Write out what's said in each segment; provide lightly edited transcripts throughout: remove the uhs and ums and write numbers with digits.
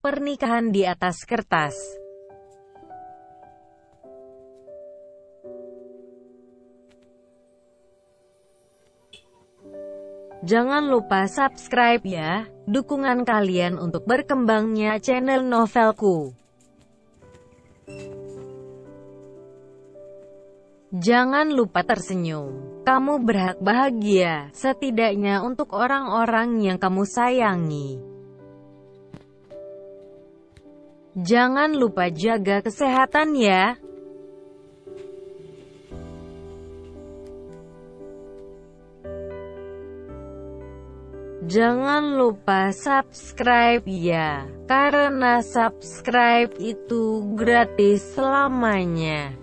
Pernikahan di atas kertas. Jangan lupa subscribe ya, dukungan kalian untuk berkembangnya channel Novelku. Jangan lupa tersenyum, kamu berhak bahagia, setidaknya untuk orang-orang yang kamu sayangi. Jangan lupa jaga kesehatan ya. Jangan lupa subscribe ya, karena subscribe itu gratis selamanya.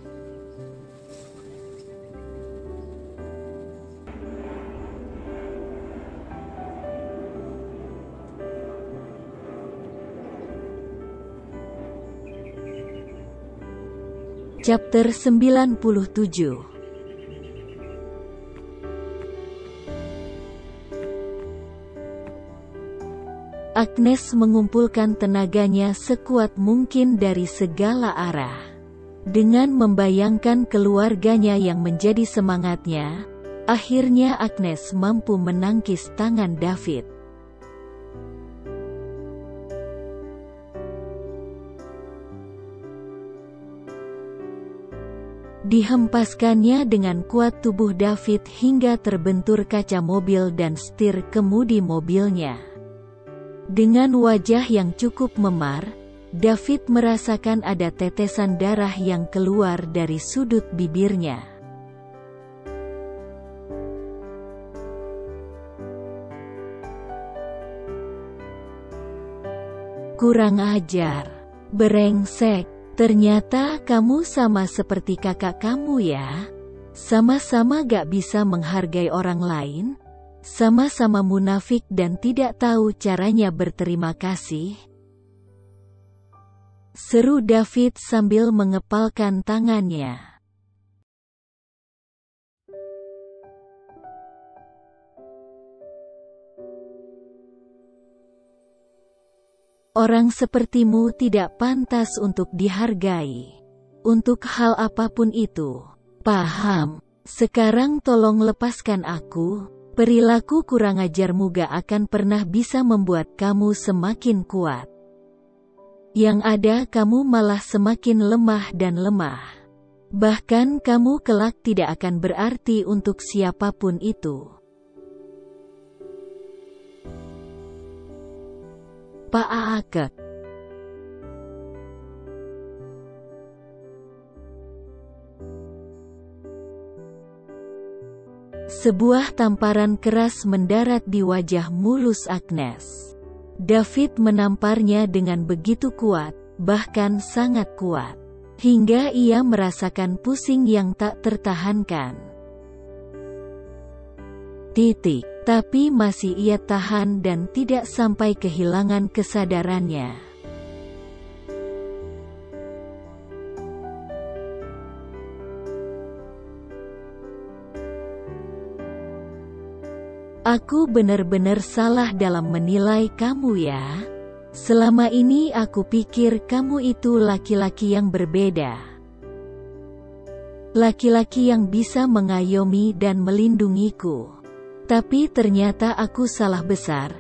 Chapter 97. Agnes mengumpulkan tenaganya sekuat mungkin dari segala arah. Dengan membayangkan keluarganya yang menjadi semangatnya, akhirnya Agnes mampu menangkis tangan David. Dihempaskannya dengan kuat tubuh David hingga terbentur kaca mobil dan setir kemudi mobilnya. Dengan wajah yang cukup memar, David merasakan ada tetesan darah yang keluar dari sudut bibirnya. Kurang ajar, brengsek, ternyata kamu sama seperti kakak kamu ya. Sama-sama gak bisa menghargai orang lain. Sama-sama munafik dan tidak tahu caranya berterima kasih. Seru David sambil mengepalkan tangannya. Orang sepertimu tidak pantas untuk dihargai. Untuk hal apapun itu. Paham? Sekarang tolong lepaskan aku. Perilaku kurang ajarmu gak akan pernah bisa membuat kamu semakin kuat. Yang ada kamu malah semakin lemah dan lemah. Bahkan kamu kelak tidak akan berarti untuk siapapun itu. Pak Aakek. Sebuah tamparan keras mendarat di wajah mulus Agnes. David menamparnya dengan begitu kuat, bahkan sangat kuat, hingga ia merasakan pusing yang tak tertahankan. Tapi masih ia tahan dan tidak sampai kehilangan kesadarannya. Aku benar-benar salah dalam menilai kamu ya. Selama ini aku pikir kamu itu laki-laki yang berbeda. Laki-laki yang bisa mengayomi dan melindungiku. Tapi ternyata aku salah besar.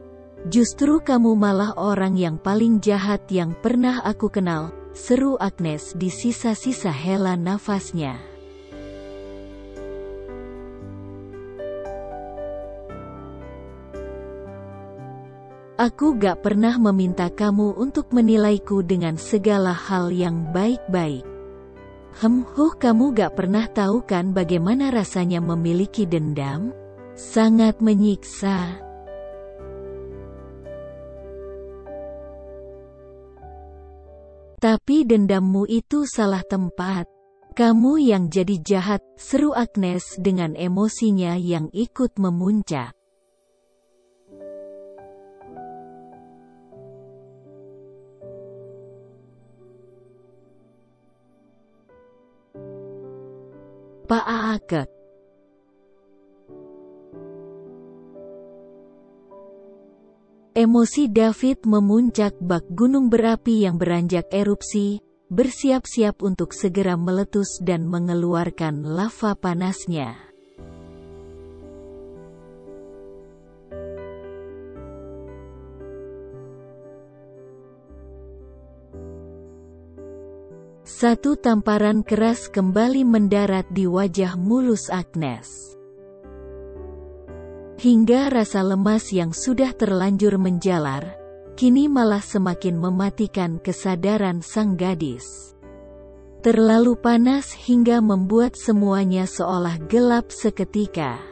Justru kamu malah orang yang paling jahat yang pernah aku kenal, seru Agnes di sisa-sisa hela nafasnya. Aku gak pernah meminta kamu untuk menilaiku dengan segala hal yang baik-baik. Kamu gak pernah tahu kan bagaimana rasanya memiliki dendam? Sangat menyiksa. Tapi dendammu itu salah tempat. Kamu yang jadi jahat, seru Agnes dengan emosinya yang ikut memuncak. Pak Aakek. Emosi David memuncak bak gunung berapi yang beranjak erupsi, bersiap-siap untuk segera meletus dan mengeluarkan lava panasnya. Satu tamparan keras kembali mendarat di wajah mulus Agnes. Hingga rasa lemas yang sudah terlanjur menjalar, kini malah semakin mematikan kesadaran sang gadis. Terlalu panas hingga membuat semuanya seolah gelap seketika.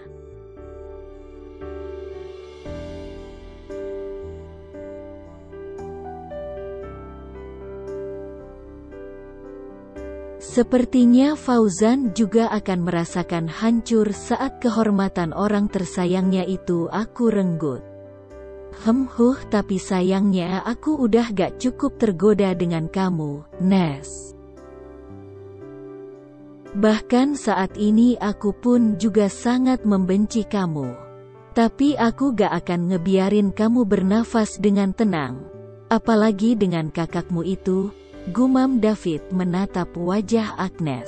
Sepertinya Fauzan juga akan merasakan hancur saat kehormatan orang tersayangnya itu aku renggut. Tapi sayangnya aku udah gak cukup tergoda dengan kamu, Nes. Bahkan saat ini aku pun juga sangat membenci kamu. Tapi aku gak akan ngebiarin kamu bernafas dengan tenang. Apalagi dengan kakakmu itu. Gumam David menatap wajah Agnes.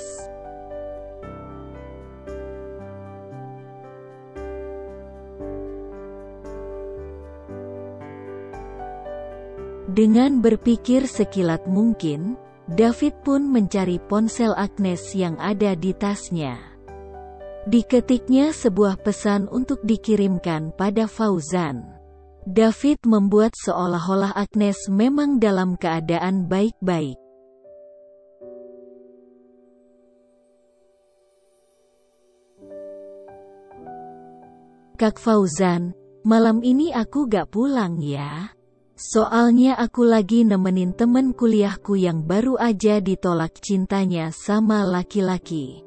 Dengan berpikir sekilat mungkin, David pun mencari ponsel Agnes yang ada di tasnya. Diketiknya sebuah pesan untuk dikirimkan pada Fauzan. David membuat seolah-olah Agnes memang dalam keadaan baik-baik. Kak Fauzan, malam ini aku gak pulang ya. Soalnya aku lagi nemenin temen kuliahku yang baru aja ditolak cintanya sama laki-laki.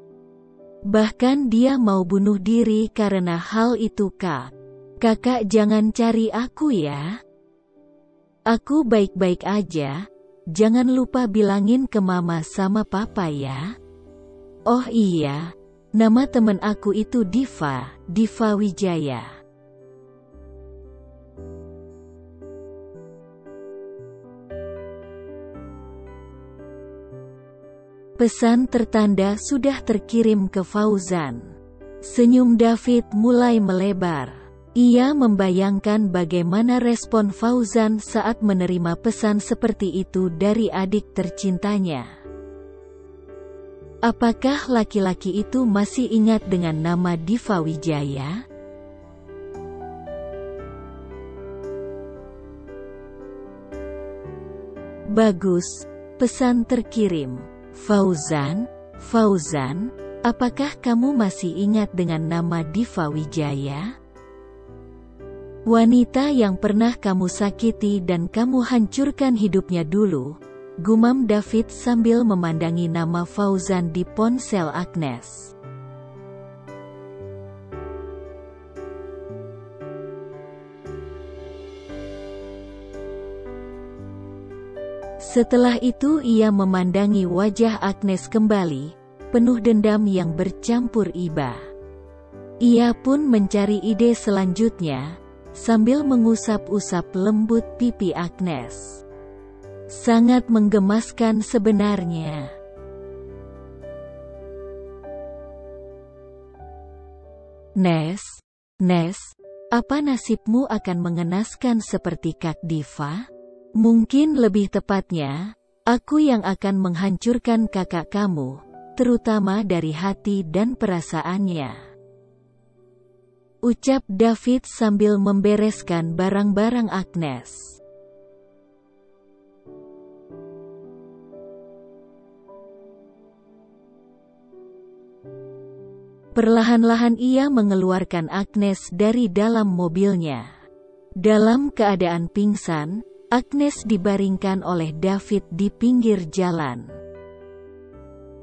Bahkan dia mau bunuh diri karena hal itu, Kak. Kakak jangan cari aku ya. Aku baik-baik aja. Jangan lupa bilangin ke mama sama papa ya. Oh iya, nama temen aku itu Diva Wijaya. Pesan tertanda sudah terkirim ke Fauzan. Senyum David mulai melebar. Ia membayangkan bagaimana respon Fauzan saat menerima pesan seperti itu dari adik tercintanya. Apakah laki-laki itu masih ingat dengan nama Diva Wijaya? Bagus, pesan terkirim. Fauzan, apakah kamu masih ingat dengan nama Diva Wijaya? Wanita yang pernah kamu sakiti dan kamu hancurkan hidupnya dulu, gumam David sambil memandangi nama Fauzan di ponsel Agnes. Setelah itu ia memandangi wajah Agnes kembali, penuh dendam yang bercampur iba. Ia pun mencari ide selanjutnya, sambil mengusap-usap lembut pipi Agnes. Sangat menggemaskan sebenarnya. Nes, apa nasibmu akan mengenaskan seperti Kak Diva? Mungkin lebih tepatnya, aku yang akan menghancurkan kakak kamu, terutama dari hati dan perasaannya. Ucap David sambil membereskan barang-barang Agnes. Perlahan-lahan ia mengeluarkan Agnes dari dalam mobilnya. Dalam keadaan pingsan, Agnes dibaringkan oleh David di pinggir jalan.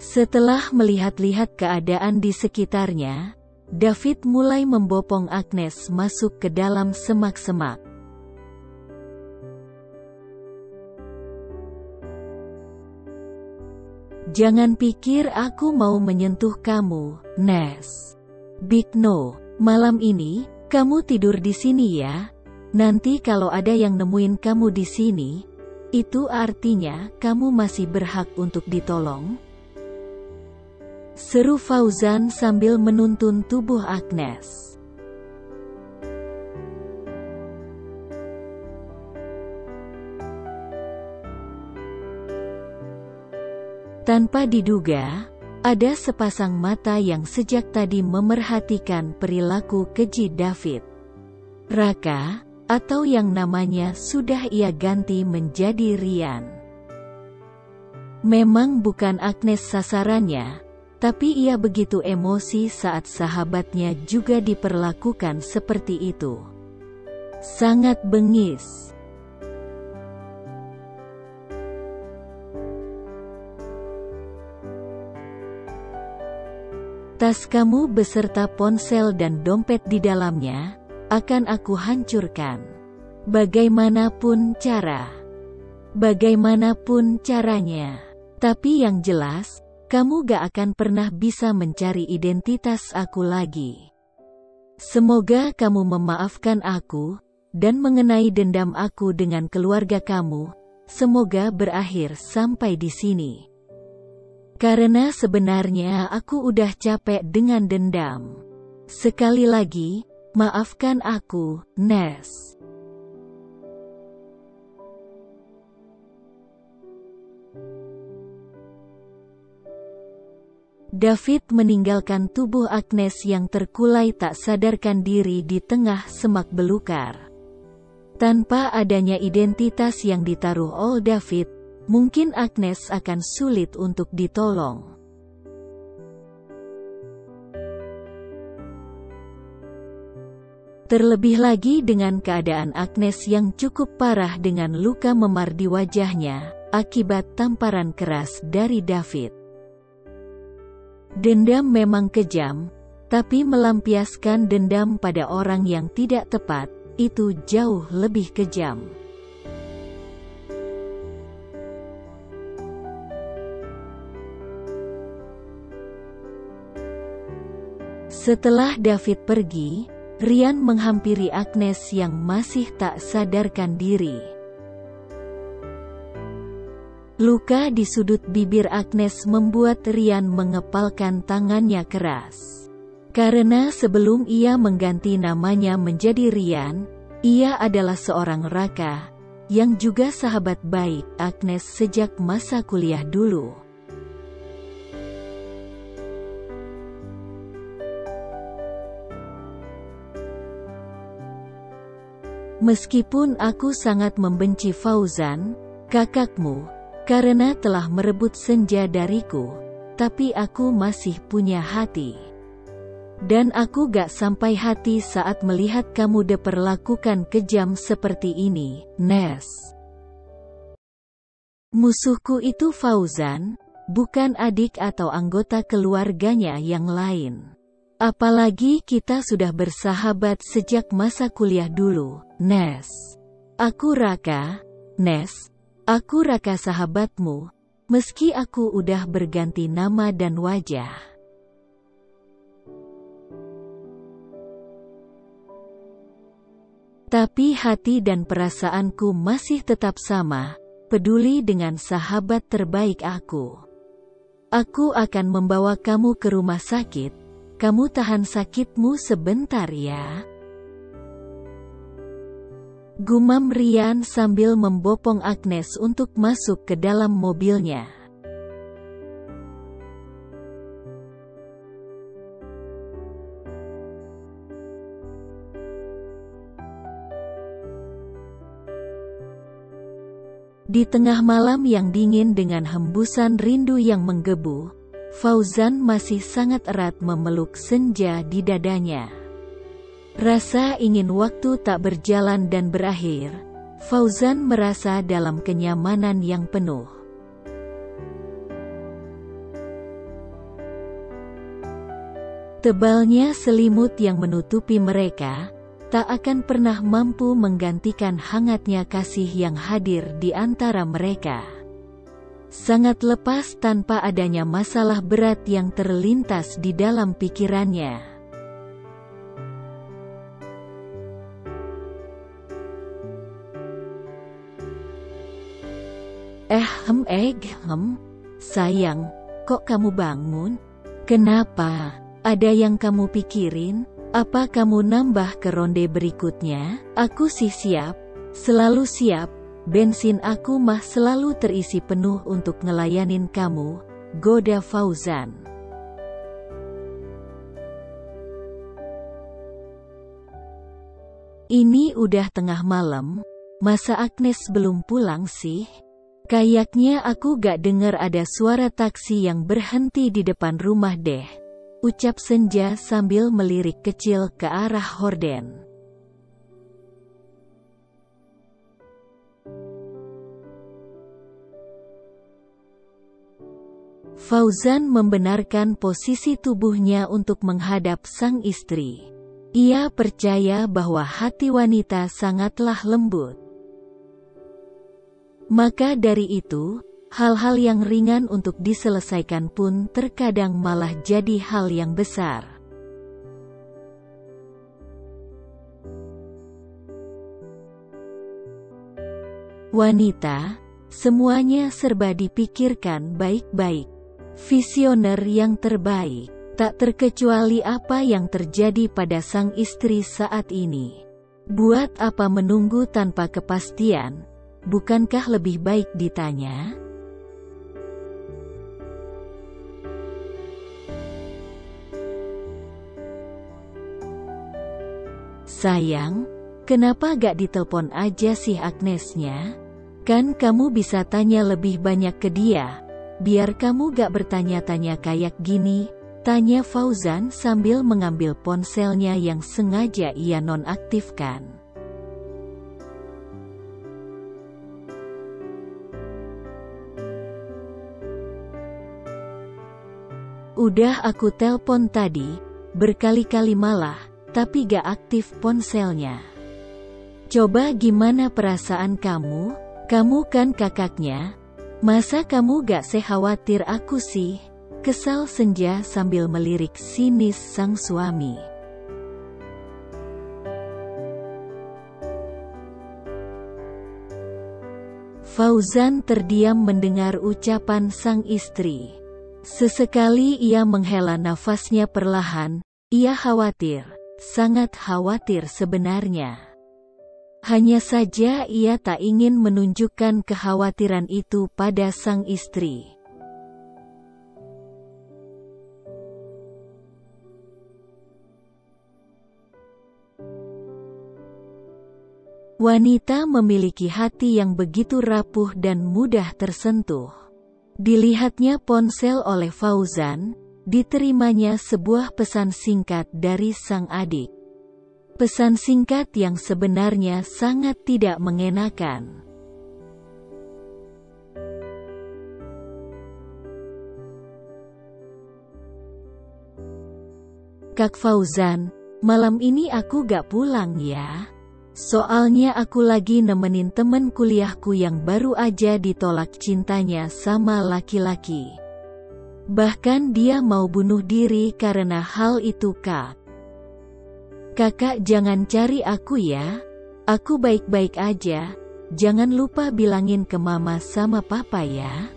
Setelah melihat-lihat keadaan di sekitarnya, David mulai membopong Agnes masuk ke dalam semak-semak. Jangan pikir aku mau menyentuh kamu, Nes. Big no, malam ini, kamu tidur di sini ya. Nanti kalau ada yang nemuin kamu di sini, itu artinya kamu masih berhak untuk ditolong? Seru Fauzan sambil menuntun tubuh Agnes. Tanpa diduga, ada sepasang mata yang sejak tadi memerhatikan perilaku keji David. Raka, atau yang namanya sudah ia ganti menjadi Rian. Memang bukan Agnes sasarannya, tapi ia begitu emosi saat sahabatnya juga diperlakukan seperti itu. Sangat bengis. Tas kamu beserta ponsel dan dompet di dalamnya akan aku hancurkan. Bagaimanapun caranya. Tapi yang jelas, kamu gak akan pernah bisa mencari identitas aku lagi. Semoga kamu memaafkan aku, dan mengenai dendam aku dengan keluarga kamu, semoga berakhir sampai di sini. Karena sebenarnya aku udah capek dengan dendam. Sekali lagi, maafkan aku, Nes. David meninggalkan tubuh Agnes yang terkulai tak sadarkan diri di tengah semak belukar. Tanpa adanya identitas yang ditaruh oleh David, mungkin Agnes akan sulit untuk ditolong. Terlebih lagi dengan keadaan Agnes yang cukup parah dengan luka memar di wajahnya, akibat tamparan keras dari David. Dendam memang kejam, tapi melampiaskan dendam pada orang yang tidak tepat, itu jauh lebih kejam. Setelah David pergi, Rian menghampiri Agnes yang masih tak sadarkan diri. Luka di sudut bibir Agnes membuat Rian mengepalkan tangannya keras. Karena sebelum ia mengganti namanya menjadi Rian, ia adalah seorang Raka, yang juga sahabat baik Agnes sejak masa kuliah dulu. Meskipun aku sangat membenci Fauzan, kakakmu, karena telah merebut senja dariku, tapi aku masih punya hati. Dan aku gak sampai hati saat melihat kamu diperlakukan kejam seperti ini, Nes. Musuhku itu Fauzan, bukan adik atau anggota keluarganya yang lain. Apalagi kita sudah bersahabat sejak masa kuliah dulu, Nes. Aku Raka, Nes. Aku Raka sahabatmu, meski aku udah berganti nama dan wajah. Tapi hati dan perasaanku masih tetap sama, peduli dengan sahabat terbaik aku. Aku akan membawa kamu ke rumah sakit. Kamu tahan sakitmu sebentar ya. Gumam Rian sambil membopong Agnes untuk masuk ke dalam mobilnya. Di tengah malam yang dingin dengan hembusan rindu yang menggebu, Fauzan masih sangat erat memeluk senja di dadanya. Rasa ingin waktu tak berjalan dan berakhir, Fauzan merasa dalam kenyamanan yang penuh. Tebalnya selimut yang menutupi mereka, tak akan pernah mampu menggantikan hangatnya kasih yang hadir di antara mereka. Sangat lepas tanpa adanya masalah berat yang terlintas di dalam pikirannya. Sayang, kok kamu bangun? Kenapa? Ada yang kamu pikirin? Apa kamu nambah ke ronde berikutnya? Aku sih siap, selalu siap. Bensin aku mah selalu terisi penuh untuk ngelayanin kamu, goda Fauzan. Ini udah tengah malam, masa Agnes belum pulang sih? Kayaknya aku gak dengar ada suara taksi yang berhenti di depan rumah deh, ucap Senja sambil melirik kecil ke arah horden. Fauzan membenarkan posisi tubuhnya untuk menghadap sang istri. Ia percaya bahwa hati wanita sangatlah lembut. Maka dari itu, hal-hal yang ringan untuk diselesaikan pun terkadang malah jadi hal yang besar. Wanita, semuanya serba dipikirkan baik-baik. Visioner yang terbaik, tak terkecuali apa yang terjadi pada sang istri saat ini. Buat apa menunggu tanpa kepastian? Bukankah lebih baik ditanya? Sayang, kenapa gak ditelepon aja sih Agnesnya? Kan kamu bisa tanya lebih banyak ke dia. Biar kamu gak bertanya-tanya kayak gini, tanya Fauzan sambil mengambil ponselnya yang sengaja ia nonaktifkan. Udah aku telpon tadi, berkali-kali malah, tapi gak aktif ponselnya. Coba gimana perasaan kamu? Kamu kan kakaknya. Masa kamu gak sekhawatir aku sih? Kesal Senja sambil melirik sinis sang suami. Fauzan terdiam mendengar ucapan sang istri. Sesekali ia menghela nafasnya perlahan, ia khawatir, sangat khawatir sebenarnya. Hanya saja ia tak ingin menunjukkan kekhawatiran itu pada sang istri. Wanita memiliki hati yang begitu rapuh dan mudah tersentuh. Dilihatnya ponsel oleh Fauzan, diterimanya sebuah pesan singkat dari sang adik. Pesan singkat yang sebenarnya sangat tidak mengenakan. Kak Fauzan, malam ini aku gak pulang ya. Soalnya aku lagi nemenin temen kuliahku yang baru aja ditolak cintanya sama laki-laki. Bahkan dia mau bunuh diri karena hal itu Kak. Kakak jangan cari aku ya. Aku baik-baik aja. Jangan lupa bilangin ke mama sama papa ya.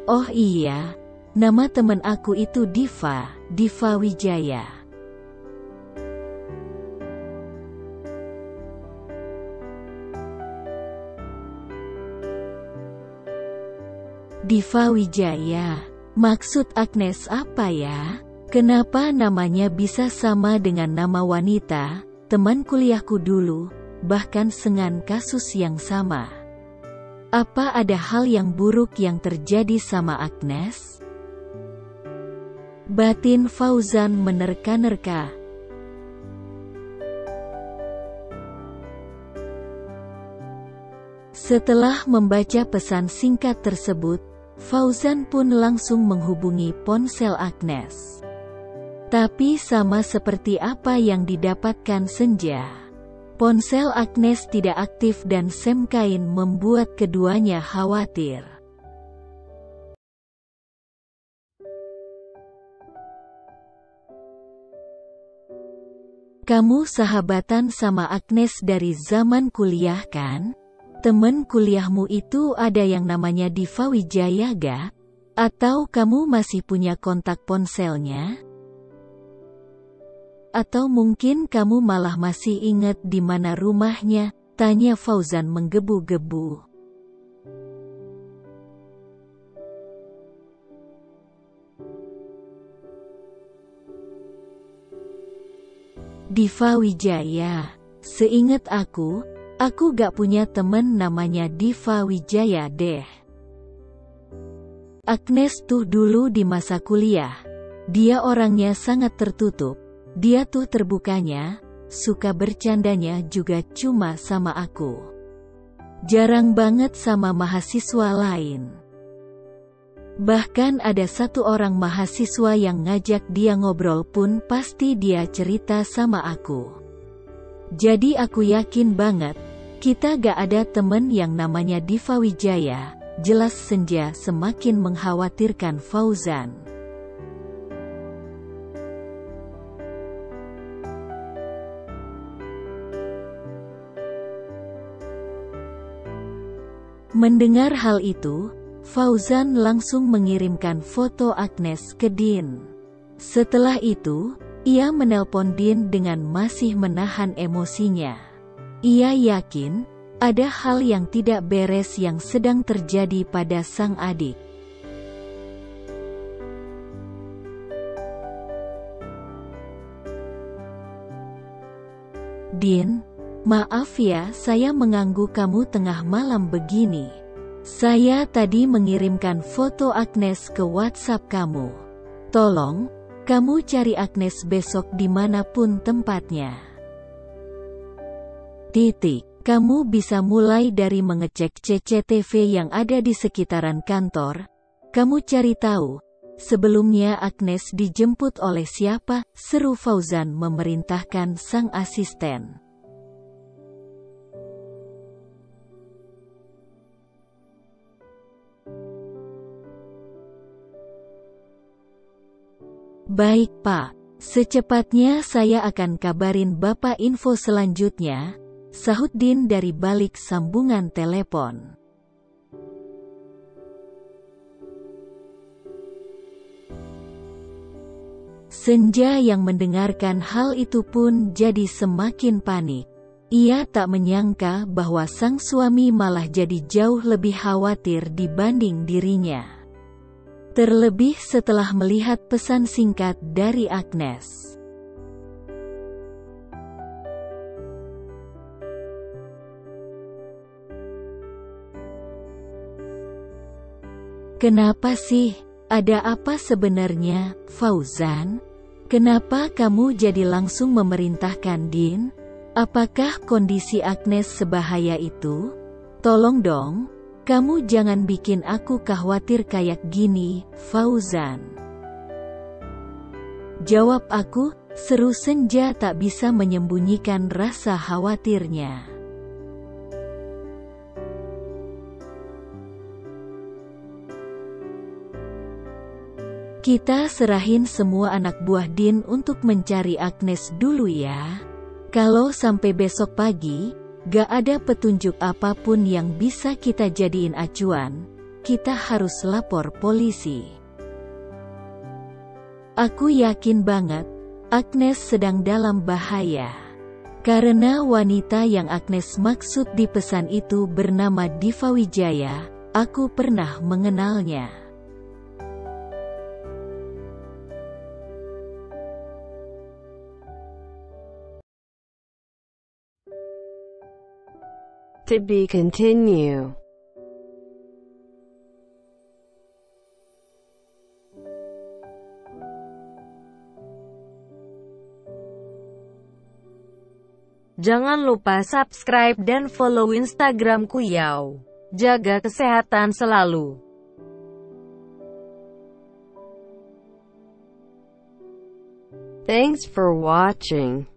Oh iya, nama temen aku itu Diva Wijaya. Diva Wijaya, maksud Agnes apa ya? Kenapa namanya bisa sama dengan nama wanita, teman kuliahku dulu, bahkan dengan kasus yang sama? Apa ada hal yang buruk yang terjadi sama Agnes? Batin Fauzan menerka-nerka. Setelah membaca pesan singkat tersebut, Fauzan pun langsung menghubungi ponsel Agnes. Tapi sama seperti apa yang didapatkan Senja, ponsel Agnes tidak aktif dan Sam Kain membuat keduanya khawatir. Kamu sahabatan sama Agnes dari zaman kuliah kan? Temen kuliahmu itu ada yang namanya Diva Wijaya ga? Atau kamu masih punya kontak ponselnya? Atau mungkin kamu malah masih ingat di mana rumahnya? Tanya Fauzan menggebu-gebu. Diva Wijaya. Seingat aku gak punya temen namanya Diva Wijaya deh. Agnes tuh dulu di masa kuliah. Dia orangnya sangat tertutup. Dia tuh terbukanya, suka bercandanya juga cuma sama aku. Jarang banget sama mahasiswa lain. Bahkan ada satu orang mahasiswa yang ngajak dia ngobrol pun pasti dia cerita sama aku. Jadi aku yakin banget, kita gak ada temen yang namanya Diva Wijaya. Jelas Senja semakin mengkhawatirkan Fauzan. Mendengar hal itu, Fauzan langsung mengirimkan foto Agnes ke Din. Setelah itu, ia menelpon Din dengan masih menahan emosinya. Ia yakin, ada hal yang tidak beres yang sedang terjadi pada sang adik. Din, maaf ya saya mengganggu kamu tengah malam begini. Saya tadi mengirimkan foto Agnes ke WhatsApp kamu. Tolong, kamu cari Agnes besok dimanapun tempatnya. Kamu bisa mulai dari mengecek CCTV yang ada di sekitaran kantor. Kamu cari tahu, sebelumnya Agnes dijemput oleh siapa? Seru Fauzan memerintahkan sang asisten. Baik Pak, secepatnya saya akan kabarin Bapak info selanjutnya, sahut Din dari balik sambungan telepon. Senja yang mendengarkan hal itu pun jadi semakin panik. Ia tak menyangka bahwa sang suami malah jadi jauh lebih khawatir dibanding dirinya. Terlebih setelah melihat pesan singkat dari Agnes. Kenapa sih? Ada apa sebenarnya, Fauzan? Kenapa kamu jadi langsung memerintahkan Din? Apakah kondisi Agnes sebahaya itu? Tolong dong. Kamu jangan bikin aku khawatir kayak gini, Fauzan. Jawab aku, seru Senja tak bisa menyembunyikan rasa khawatirnya. Kita serahin semua anak buah Din untuk mencari Agnes dulu ya. Kalau sampai besok pagi, gak ada petunjuk apapun yang bisa kita jadiin acuan, kita harus lapor polisi. Aku yakin banget, Agnes sedang dalam bahaya. Karena wanita yang Agnes maksud di pesan itu bernama Diva Wijaya, aku pernah mengenalnya. To be continue. Jangan lupa subscribe dan follow Instagramku Yao. Jaga kesehatan selalu. Thanks for watching.